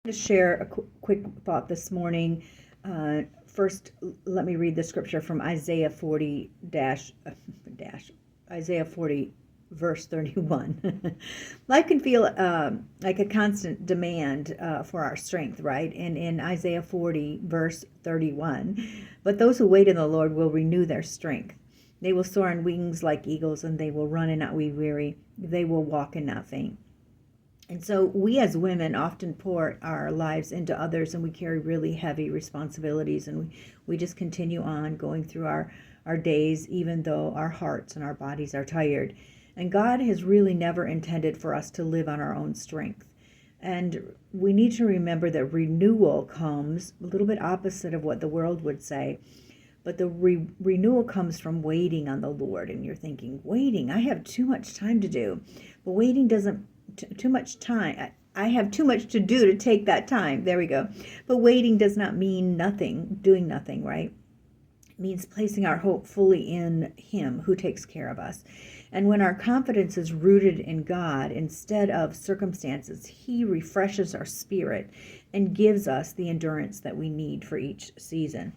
To share a quick thought this morning. First, let me read the scripture from Isaiah 40 Isaiah 40 verse 31. Life can feel like a constant demand for our strength, right? And in Isaiah 40 verse 31, but those who wait in the Lord will renew their strength. They will soar on wings like eagles, and they will run and not be weary. They will walk and not faint. And so we as women often pour our lives into others, and we carry really heavy responsibilities, and we just continue on going through our days, even though our hearts and our bodies are tired. And God has really never intended for us to live on our own strength. And we need to remember that renewal comes a little bit opposite of what the world would say. But the renewal comes from waiting on the Lord. And you're thinking, waiting, I have too much time to do. But waiting doesn't too much time. I have too much to do to take that time. There we go. But waiting does not mean nothing, doing nothing, right? It means placing our hope fully in Him who takes care of us. And when our confidence is rooted in God instead of circumstances, He refreshes our spirit and gives us the endurance that we need for each season.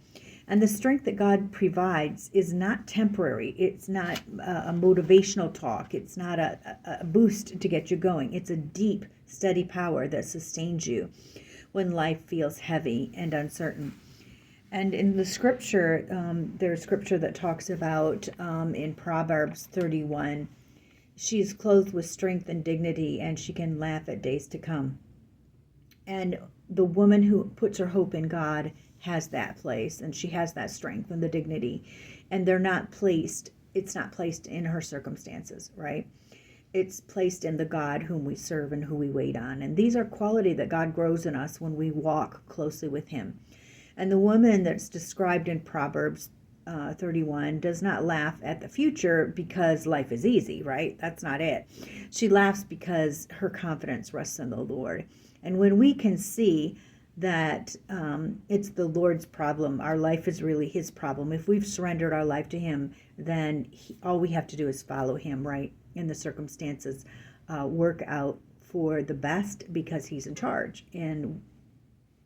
And the strength that God provides is not temporary. It's not a motivational talk. It's not a boost to get you going. It's a deep, steady power that sustains you when life feels heavy and uncertain. And in the scripture, there's scripture that talks about in Proverbs 31, she is clothed with strength and dignity, and she can laugh at days to come. And the woman who puts her hope in God has that place, and she has that strength and the dignity, and it's not placed in her circumstances, right? It's placed in the God whom we serve and who we wait on. And these are qualities that God grows in us when we walk closely with Him. And the woman that's described in Proverbs 31 does not laugh at the future because life is easy, right? That's not it. She laughs because her confidence rests in the Lord. And when we can see that it's the Lord's problem, our life is really His problem. If we've surrendered our life to Him, then all we have to do is follow Him, right? In the circumstances, work out for the best because He's in charge. And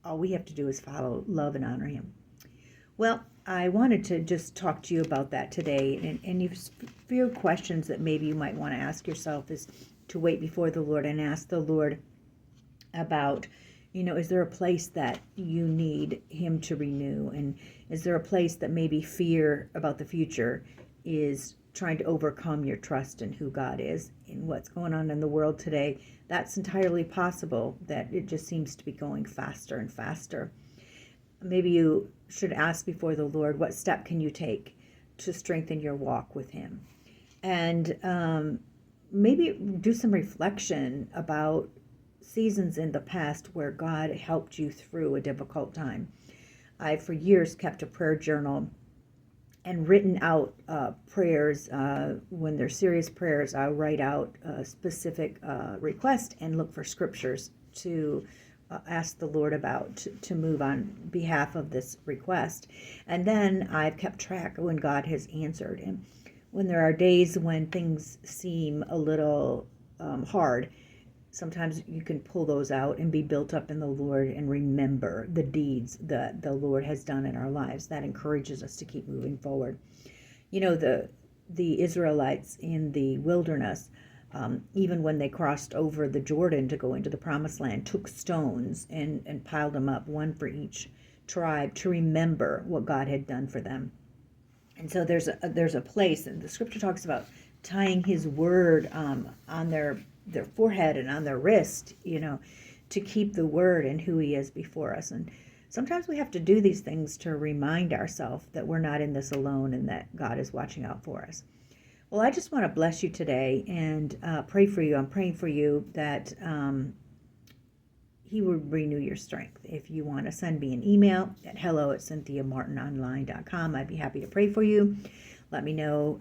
all we have to do is follow, love, and honor Him. Well, I wanted to just talk to you about that today. And a few questions that maybe you might want to ask yourself is to wait before the Lord and ask the Lord about, is there a place that you need Him to renew? And is there a place that maybe fear about the future is trying to overcome your trust in who God is and what's going on in the world today? That's entirely possible, that it just seems to be going faster and faster. Maybe you should ask before the Lord, what step can you take to strengthen your walk with Him? And maybe do some reflection about seasons in the past where God helped you through a difficult time. I've for years kept a prayer journal and written out prayers. When they're serious prayers, I'll write out a specific request and look for scriptures to ask the Lord about to move on behalf of this request. And then I've kept track of when God has answered. And when there are days when things seem a little hard, sometimes you can pull those out and be built up in the Lord and remember the deeds that the Lord has done in our lives. That encourages us to keep moving forward. The Israelites in the wilderness, even when they crossed over the Jordan to go into the promised land, took stones and piled them up, one for each tribe, to remember what God had done for them. And so there's a place, and the scripture talks about tying His word on their forehead and on their wrist, to keep the word and who He is before us. And sometimes we have to do these things to remind ourselves that we're not in this alone and that God is watching out for us. Well, I just want to bless you today and pray for you. I'm praying for you that He will renew your strength. If you want to send me an email at hello@cynthiamartinonline.com, I'd be happy to pray for you. Let me know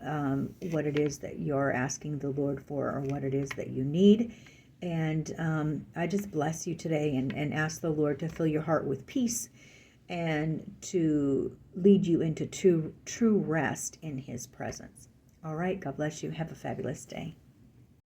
what it is that you're asking the Lord for, or what it is that you need. And I just bless you today and ask the Lord to fill your heart with peace and to lead you into true rest in His presence. All right, God bless you. Have a fabulous day.